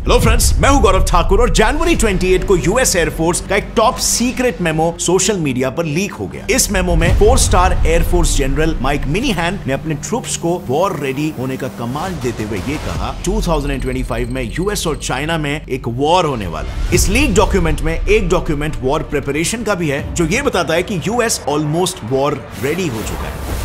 Hello friends, मैं हूं गौरव ठाकुर और जनवरी 28 को यूएस एयरफोर्स का एक top secret memo social media पर लीक हो गया। इस मेमो में 4 स्टार एयरफोर्स जनरल माइक मिनीहैन ने अपने ट्रूप्स को वॉर रेडी होने का कमांड देते हुए ये कहा 2025 में यूएस और चाइना में एक वॉर होने वाला है। इस लीक डॉक्यूमेंट में एक डॉक्यूमेंट वॉर प्रिपरेशन का भी है जो ये बताता है कि यूएस ऑलमोस्ट वॉर रेडी हो चुका है।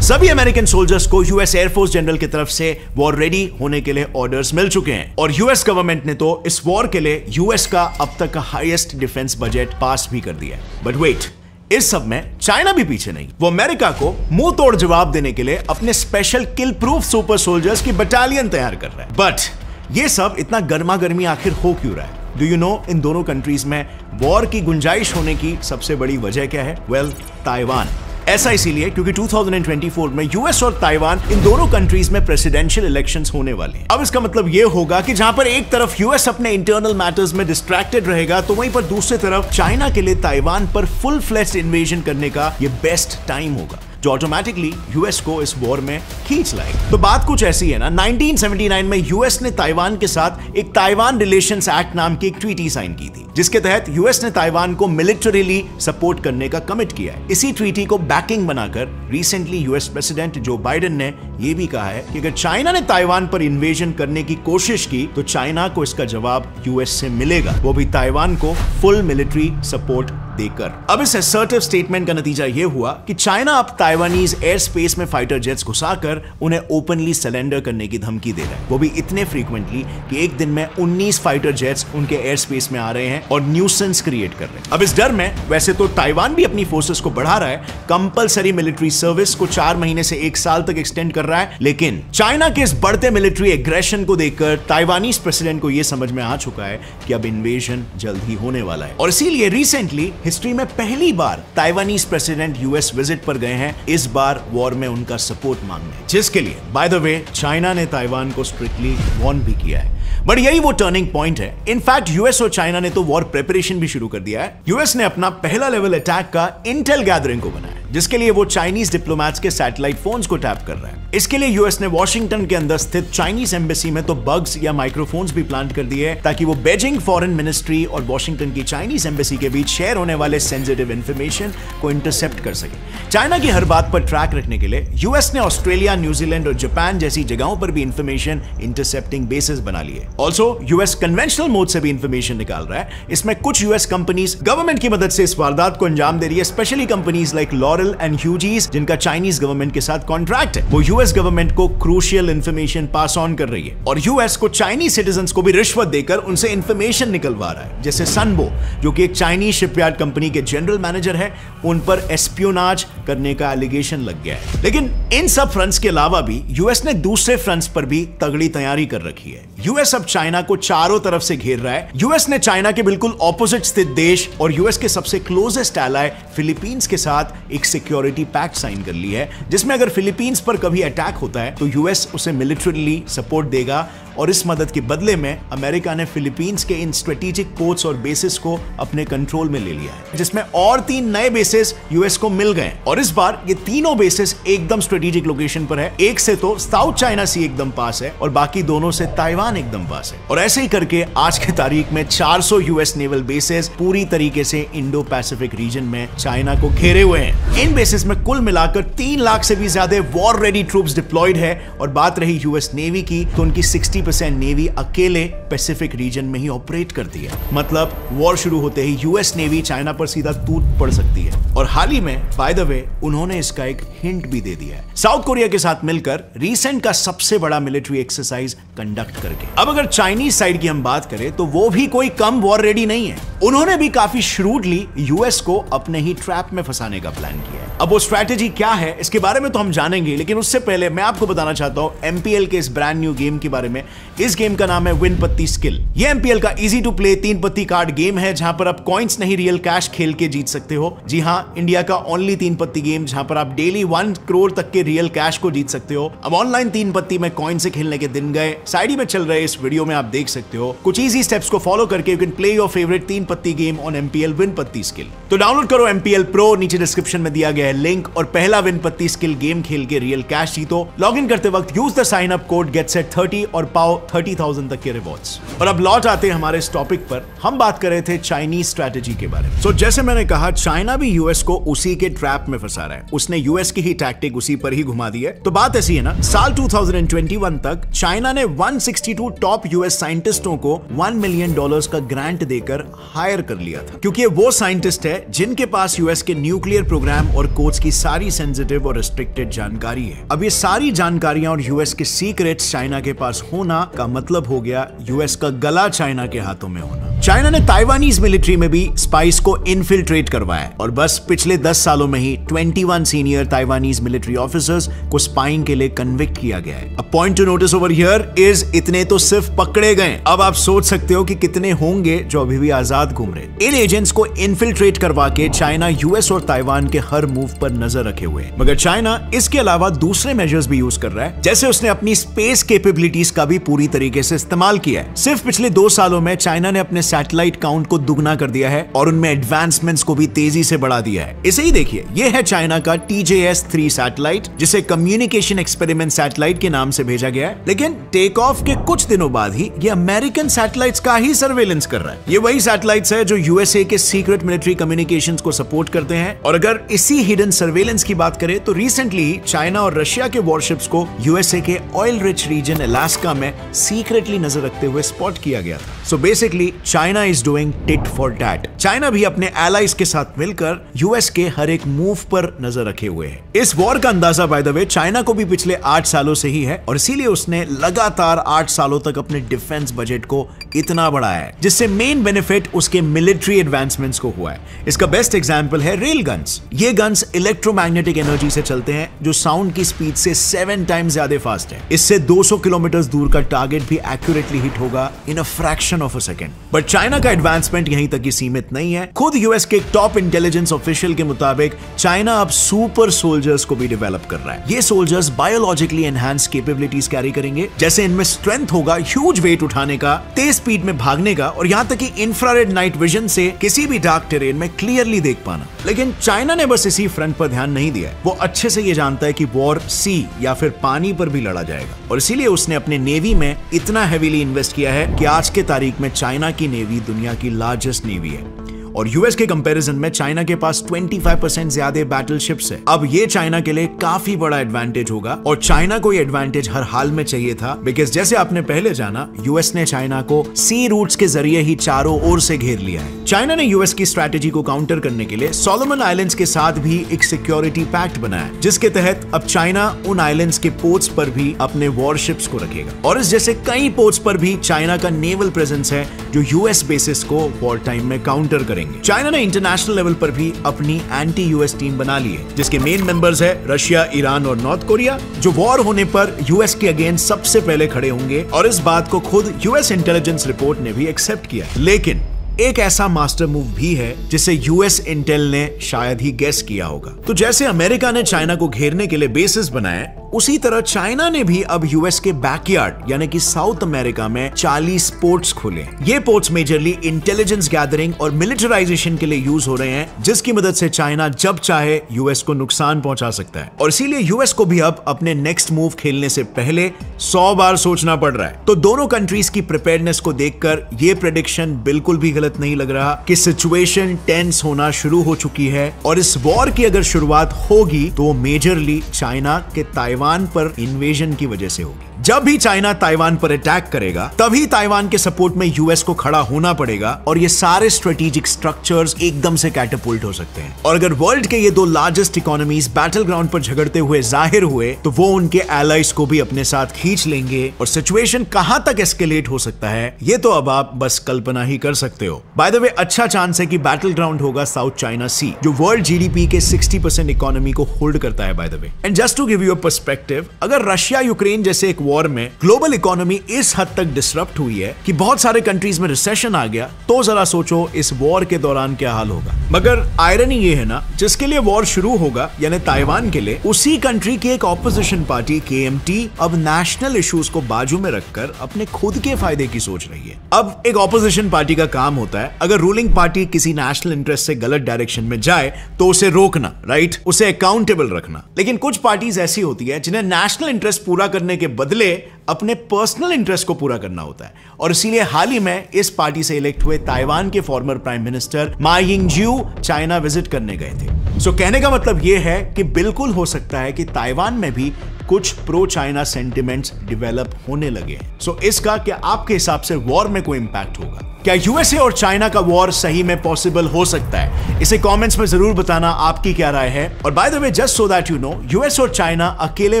सभी अमेरिकन सोल्जर्स को यूएस एयरफोर्स जनरल की तरफ से वॉर रेडी होने के लिए ऑर्डर्स मिल चुके हैं और यूएस गवर्नमेंट ने तो इस वॉर के लिए यूएस का अब तक का हाईएस्ट डिफेंस बजट पास भी कर दिया है। बट वेट, इस सब में चाइना भी पीछे नहीं। वो अमेरिका को मुंह तोड़ जवाब देने के लिए अपने स्पेशल किल प्रूफ सुपर सोल्जर्स की बटालियन तैयार कर रहा है। बट ये सब इतना गर्मा गर्मी आखिर हो क्यों रहा है? डू यू नो इन दोनों कंट्रीज में वॉर की गुंजाइश होने की सबसे बड़ी वजह क्या है? Well, Taiwan. ऐसा इसीलिए क्योंकि 2024 में यूएस और ताइवान इन दोनों कंट्रीज में प्रेसिडेंशियल इलेक्शंस होने वाले हैं। अब इसका मतलब यह होगा कि जहां पर एक तरफ यूएस अपने इंटरनल मैटर्स में डिस्ट्रैक्टेड रहेगा तो वहीं पर दूसरी तरफ चाइना के लिए ताइवान पर फुल फ्लेज्ड इन्वेजन करने का यह बेस्ट टाइम होगा जो ऑटोमेटिकली यूएस को इस वॉर में खींच लाएगा। तो बात कुछ ऐसी है ना, 1979 में यूएस ने ताइवान के साथ एक ताइवान रिलेशंस एक्ट नाम की एक ट्रीटी साइन की थी जिसके तहत यूएस ने ताइवान को मिलिटरीली सपोर्ट करने का कमिट किया है। इसी ट्रीटी को बैकिंग बनाकर recently US president Joe Biden ने यह भी कहा है कि अगर चाइना ने ताइवान पर इन्वेजन करने की कोशिश की तो चाइना को इसका जवाब यूएस से मिलेगा, वो भी ताइवान को फुल मिलिट्री सपोर्ट देकर। अब इस असर्टिव स्टेटमेंट का नतीजा यह हुआ कि चाइना अब ताइवानीज एयर स्पेस में फाइटर जेट्स घुसाकर उन्हें ओपनली सरेंडर करने की धमकी दे रहा है, वो भी इतने फ्रीक्वेंटली कि एक दिन में 19 फाइटर जेट्स उनके एयर स्पेस में आ रहे हैं और न्यूसेंस क्रिएट कर रहे हैं। अब इस डर में वैसे तो ताइवान भी अपनी फोर्सेस को बढ़ा रहा है, कंपलसरी मिलिट्री सर्विस को 4 महीने से 1 साल तक एक्सटेंड कर रहा है, लेकिन चाइना के इस बढ़ते मिलिट्री एग्रेशन को देखकर ताइवानीज प्रेसिडेंट को यह समझ में आ चुका है कि अब इन्वेजन जल्द ही होने वाला है और इसीलिए रिसेंटली हिस्ट्री में पहली बार ताइवानीज प्रेसिडेंट यूएस विजिट पर गए हैं, इस बार वॉर में उनका सपोर्ट मांगने, जिसके लिए बाय द वे चाइना ने ताइवान को स्ट्रिक्टली वार्न भी किया है। बट यही वो टर्निंग पॉइंट है। इनफैक्ट यूएस और चाइना ने तो वॉर प्रिपरेशन भी शुरू कर दिया है। यूएस ने अपना पहला लेवल अटैक का इंटेल गैदरिंग को बनाया जिसके लिए वो चाइनीज डिप्लोमैट्स के सैटेलाइट फोन्स को टैप कर रहा है। इसके लिए यूएस ने वॉशिंगटन के अंदर स्थित चाइनीज एम्बेसी में तो बग्स या माइक्रोफोन्स भी प्लांट कर दिए ताकि वो बीजिंग फॉरेन मिनिस्ट्री और वॉशिंगटन की चाइनीज एम्बेसी के बीच शेयर होने वाले सेंसिटिव इंफॉर्मेशन को इंटरसेप्ट कर सके। चाइना की हर बात पर ट्रैक रखने के लिए यूएस ने ऑस्ट्रेलिया, न्यूजीलैंड और जापान जैसी जगहों पर भी इंफॉर्मेशन इंटरसेप्टिंग बेसिस बना लिए। ऑल्सो यूएस कन्वेंशनल मोड से भी इंफॉर्मेशन निकाल रहा है। इसमें कुछ यूएस कंपनीज गवर्नमेंट की मदद से इस वारदात को अंजाम दे रही है, specially companies like Laurel and Hughes जिनका चाइनीज गवर्नमेंट के साथ कॉन्ट्रैक्ट है। वो यूएस गवर्नमेंट को क्रूशियल इंफॉर्मेशन पास ऑन कर रही है और यूएस को चाइनीज सिटीजंस को भी रिश्वत देकर उनसे इंफॉर्मेशन निकलवा रहा है। जैसे सनबो जो कि एक चाइनीज शिपयार्ड कंपनी के जनरल मैनेजर है, उन पर एस्पियोनाज करने का एलिगेशन लग गया है। लेकिन इन सब फ्रंट्स के अलावा भी यूएस ने दूसरे फ्रंट्स पर भी तगड़ी तैयारी कर रखी है। यूएस अब चाइना को चारों तरफ से घेर रहा है। यूएस ने चाइना के बिल्कुल ऑपोजिट स्थित देश और यूएस के सबसे क्लोजेस्ट एलाय फिलीपींस के साथ एक सिक्योरिटी पैक्ट साइन कर ली है जिसमें अगर फिलीपींस पर कभी अटैक होता है तो यूएस उसे मिलिट्रीली सपोर्ट देगा और इस मदद के बदले में अमेरिका ने फिलीपींस के इन स्ट्रेटेजिक पोर्ट्स और बेसिस को अपने कंट्रोल में ले लिया है, जिसमें और 3 नए बेसिस यूएस को मिल गए और इस बार ये तीनों बेसिस एकदम स्ट्रेटेजिक लोकेशन पर है। एक से तो साउथ चाइना सी एकदम पास है और बाकी दोनों से ताइवान एकदम पास है। और ऐसे ही करके आज की तारीख में 400 यूएस नेवल बेसिस पूरी तरीके से इंडो पैसिफिक रीजन में चाइना को घेरे हुए हैं। इन बेसिस में कुल मिलाकर 3 लाख से भी ज्यादा वॉर रेडी ट्रूप्स डिप्लॉयड है और बात रही यूएस नेवी की तो उनकी 60% नेवी अकेले पैसिफिक रीजन में ही ऑपरेट करती है। मतलब वॉर शुरू होते ही यूएस नेवी चाइना पर सीधा टूट पड़ सकती है और हाल ही में बाय द वे उन्होंने इसका एक हिंट भी दे दिया है साउथ कोरिया के साथ मिलकर रिसेंट का सबसे बड़ा मिलिट्री एक्सरसाइज कंडक्ट करके। अब अगर चाइनीज साइड की हम बात करें तो वो भी कोई कम वॉर रेडी नहीं है। उन्होंने भी काफी श्रूडली यूएस को अपने ही ट्रैप में फंसाने का प्लान किया है। अब वो स्ट्रैटेजी क्या है इसके बारे में तो हम जानेंगे, लेकिन उससे पहले मैं आपको बताना चाहता हूं एमपीएल के इस ब्रांड न्यू गेम के बारे में। इस गेम का नाम है विन पत्ती स्किल। ये एमपीएल का इजी टू प्ले 3 पत्ती कार्ड गेम है जहां पर आप कॉइंस नहीं रियल कैश खेल के जीत सकते हो। जी हां, इंडिया का ओनली 3 पत्ती गेम जहां पर आप डेली 1 करोड़ तक के रियल कैश को जीत सकते हो। अब ऑनलाइन 3 पत्ती में कॉइन से खेलने के दिन गए, साइड में चल रहे इस वीडियो में आप देख सकते हो। कुछ इजी स्टेप्स को फॉलो करके you can play your favourite 3 पत्ती गेम ऑन MPL विन पत्ती स्किल। तो डाउनलोड करो MPL Pro, नीचे डिस्क्रिप्शन में दिया गया है लिंक, और पहला विन पत्ती स्किल गेम खेल के रियल कैश जीतो। लॉग इन करते वक्त use the sign up code GetSet30 और पाओ 30,000 तक के रिवॉर्ड्स। और अब लौट आते हैं हमारे इस टॉपिक पर। हम बात कर रहे थे चाइनीज स्ट्रैटेजी के बारे में। जैसे मैंने कहा, चाइना भी यूएस को उसी के ट्रैप में फंसा रहा है। उसने यूएस की ही टैक्टिक उसी पर ही घुमा दी है। तो बात ऐसी है ना, साल 2021 तक चाइना ने 162 टॉप यूएस साइंटिस्टों को $1 मिलियन का ग्रांट देकर हायर कर लिया था, क्योंकि वो साइंटिस्ट है जिनके पास यूएस के न्यूक्लियर प्रोग्राम और कोड्स की सारी सेंसिटिव और रिस्ट्रिक्टेड जानकारी है। अब ये सारी जानकारियां और यूएस के सीक्रेट्स चाइना के पास होना का मतलब हो गया यूएस का गला चाइना के हाथों में होना। चाइना ने ताइवानीज मिलिट्री में भी स्पाइस को इनफिल्ट्रेट करवाया, और बस पिछले 10 सालों में ही 21 सीनियर ताइवानीज मिलिट्री ऑफिसर्स को स्पाइंग के लिए कन्विक्ट किया गया है। अब point two notice over here is इतने तो सिर्फ पकड़े गए। अब आप सोच सकते हो कि कितने होंगे जो अभी भी आजाद घूम रहे। इन एजेंट्स को इनफिल्ट्रेट करवा के चाइना यूएस और ताइवान के हर मूव पर नजर रखे हुए है। मगर चाइना इसके अलावा दूसरे मेजर्स भी यूज कर रहा है, जैसे उसने अपनी स्पेस कैपेबिलिटीज का भी पूरी तरीके से इस्तेमाल किया है। सिर्फ पिछले 2 सालों में चाइना ने अपने सैटेलाइट काउंट को दुगना कर दिया है और उनमें एडवांसमेंट्स को भी तेजी से बढ़ा दिया है। इसे ही देखिए, यह है चाइना का TJS-3 सैटेलाइट, जिसे कम्युनिकेशन एक्सपेरिमेंट सैटेलाइट के नाम से भेजा गया है। लेकिन टेक ऑफ के कुछ दिनों बाद ही ये अमेरिकन सैटेलाइट्स का ही सर्वेलेंस कर रहा है। ये वही सैटेलाइट्स है जो यूएसए के सीक्रेट मिलिट्री कम्युनिकेशंस को सपोर्ट करते हैं। और अगर इसी हिडन सर्वेलेंस की बात करें तो रिसेंटली चाइना और रशिया के वॉरशिप्स को यूएसए के ऑयल रिच रीजन अलास्का में सीक्रेटली नजर रखते हुए स्पॉट किया गया था। So basically China is doing tit for tat. China भी अपने एलाइज के साथ मिलकर यूएस के हर एक मूव पर नजर रखे हुए है। इस वॉर का अंदाजा बाय द वे चाइना को भी पिछले 8 सालों से ही है, और इसीलिए उसने लगातार 8 सालों तक अपने डिफेंस बजट को इतना बढ़ाया है, जिससे मेन बेनिफिट उसके मिलिट्री एडवांसमेंट्स को हुआ है। इसका बेस्ट एग्जांपल है रेल गन्स। ये गन्स इलेक्ट्रोमैग्नेटिक एनर्जी से चलते हैं, जो साउंड की स्पीड से 7 टाइम्स ज्यादा फास्ट है। इससे 200 किलोमीटर दूर का टारगेट भी एक्यूरेटली हिट होगा in a fraction of a second. But China का एडवांसमेंट यहीं तक ही सीमित नहीं है। खुद यूएस के टॉप इंटेलिजेंस ऑफिशियल के मुताबिक चाइना अब सुपर सोल्जर्स को भी डेवलप कर रहा है। ये soldiers biologically enhance capabilities carry करेंगे, जैसे इनमें स्ट्रेंथ होगा ह्यूज वेट उठाने का, तेज स्पीड में भागने का, और यहां तक कि इंफ्रारेड नाइट विजन से किसी भी डार्क टेरेन में क्लियरली देख पाना। लेकिन चाइना ने बस इसी फ्रंट पर ध्यान नहीं दिया। वो अच्छे से ये जानता है कि वॉर सी या फिर पानी पर भी लड़ा जाएगा, और इसीलिए उसने अपने नेवी में इतना हेवीली इन्वेस्ट किया है कि आज के तारीख में चाइना की नेवी दुनिया की लार्जेस्ट नेवी है। और यूएस के कंपैरिजन में चाइना के पास 25% ज्यादा बैटलशिप्स है। अब ये चाइना के लिए काफी बड़ा एडवांटेज होगा, और चाइना को ये एडवांटेज हर हाल में चाहिए था, बिकॉज जैसे आपने पहले जाना, यूएस ने चाइना को सी रूट्स के जरिए ही चारों ओर से घेर लिया है। चाइना ने यूएस की स्ट्रैटेजी को काउंटर करने के लिए सोलोमन आइलैंड्स के साथ भी एक सिक्योरिटी पैक्ट बनाया, जिसके तहत अब चाइना उन आइलैंड्स के पोर्ट्स पर भी अपने वॉरशिप्स को रखेगा। और इस जैसे कई पोर्ट्स पर भी चाइना का नेवल प्रेजेंस है, जो यूएस बेसिस को वॉर टाइम में काउंटर करेंगे। चाइना ने इंटरनेशनल लेवल पर भी अपनी एंटी यूएस टीम बना ली है, जिसके मेन मेंबर्स है रशिया, ईरान और नॉर्थ कोरिया, जो वॉर होने पर यूएस के अगेंस्ट सबसे पहले खड़े होंगे। और इस बात को खुद यूएस इंटेलिजेंस रिपोर्ट ने भी एक्सेप्ट किया है। लेकिन एक ऐसा मास्टर मूव भी है जिसे यूएस इंटेल ने शायद ही गेस किया होगा। तो जैसे अमेरिका ने चाइना को घेरने के लिए बेसिस बनाए, उसी तरह चाइना ने भी अब यूएस के बैकयार्ड यानी कि साउथ अमेरिका में 40 पोर्ट्स खोले। ये पोर्ट्स मेजरली इंटेलिजेंस गैदरिंग और मिलिटराइजेशन के लिए यूज हो रहे हैं, जिसकी मदद से चाइना जब चाहे यूएस को नुकसान पहुंचा सकता है। और इसीलिए यूएस को भी अब अपने नेक्स्ट मूव खेलने से पहले 100 बार सोचना पड़ रहा है। तो दोनों कंट्रीज की प्रिपेयर्डनेस को देखकर ये प्रेडिक्शन बिल्कुल भी गलत नहीं लग रहा कि सिचुएशन टेंस होना शुरू हो चुकी है, और इस वॉर की अगर शुरुआत होगी तो मेजरली चाइना के ताइवान पर इन्वेजन की वजह से होगी। जब भी चाइना ताइवान पर अटैक करेगा, तभी ताइवान के सपोर्ट में यूएस को खड़ा होना पड़ेगा, और ये सारे स्ट्रेटेजिक स्ट्रक्चर्स एकदम से कैटापुल्ट हो सकते हैं। और अगर वर्ल्ड के ये 2 लार्जेस्ट इकोनॉमीज बैटल ग्राउंड पर झगड़ते हुए जाहिर हुए, तो वो उनके एलाइज को भी अपने साथ खींच लेंगे, और सिचुएशन कहां तक एस्केलेट हो सकता है, ये तो अब आप बस कल्पना ही कर सकते हो। बाय द वे, अच्छा चांस है कि बैटल ग्राउंड होगा साउथ चाइना सी, जो वर्ल्ड जीडीपी के 60% इकोनॉमी को होल्ड करता है by the way. And just to give you a perspective, अगर रशिया यूक्रेन जैसे एक वॉर में ग्लोबल इकोनॉमी इस हद तक डिसरप्ट हुई है कि बहुत सारे कंट्रीज में रिसेशन आ गया, तो जरा सोचो इस वॉर के दौरान क्या हाल होगा। मगर आयरनी ये है ना, जिसके लिए वॉर शुरू होगा यानी ताइवान के लिए, उसी कंट्री की एक ऑपोजिशन पार्टी KMT अब नेशनल इश्यूज को बाजू में रखकर अपने खुद के फायदे की सोच रही है। अब एक ऑपोजिशन पार्टी का काम होता है, अगर रूलिंग पार्टी किसी नेशनल इंटरेस्ट से गलत डायरेक्शन में जाए तो उसे रोकना, राइट, उसे अकाउंटेबल रखना। लेकिन कुछ पार्टीज ऐसी होती है जिन्हें नेशनल इंटरेस्ट पूरा करने के बदले अपने पर्सनल इंटरेस्ट को पूरा करना होता है, और इसीलिए हाल ही में इस पार्टी से इलेक्ट हुए ताइवान के फॉर्मर प्राइम मिनिस्टर मा यिंगज्यू चाइना विजिट करने गए थे। सो कहने का मतलब यह है कि बिल्कुल हो सकता है कि ताइवान में भी कुछ प्रो चाइना सेंटिमेंट्स डेवलप होने लगे हैं। सो इसका क्या आपके हिसाब से वॉर में कोई इंपैक्ट होगा? क्या यूएसए और चाइना का वॉर सही में पॉसिबल हो सकता है? इसे कमेंट्स में जरूर बताना आपकी क्या राय है। और bye the way, just so that you know, US और चाइना अकेले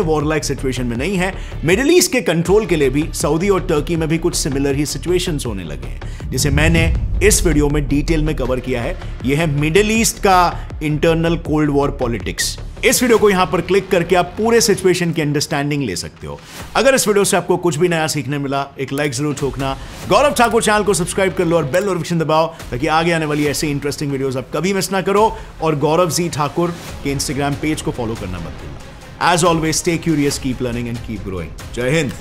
वॉर लाइक सिचुएशन में नहीं है। मिडिल ईस्ट के कंट्रोल के लिए भी सऊदी और टर्की में भी कुछ सिमिलर ही सिचुएशंस होने लगे हैं, जिसे मैंने इस वीडियो में डिटेल में कवर किया है। यह है मिडिल ईस्ट का इंटरनल कोल्ड वॉर पॉलिटिक्स। इस वीडियो को यहां पर क्लिक करके आप पूरे सिचुएशन की अंडरस्टैंडिंग ले सकते हो। अगर इस वीडियो से आपको कुछ भी नया सीखने मिला, एक लाइक जरूर ठोकना। गौरव ठाकुर चैनल को सब्सक्राइब कर लो और बेल नोटिफिकेशन दबाओ, ताकि आगे आने वाली ऐसी इंटरेस्टिंग वीडियोस आप कभी मिस ना करो। और गौरव जी ठाकुर के इंस्टाग्राम पेज को फॉलो करना मत भूलना। As always, stay curious, keep learning and keep growing. Jai Hind.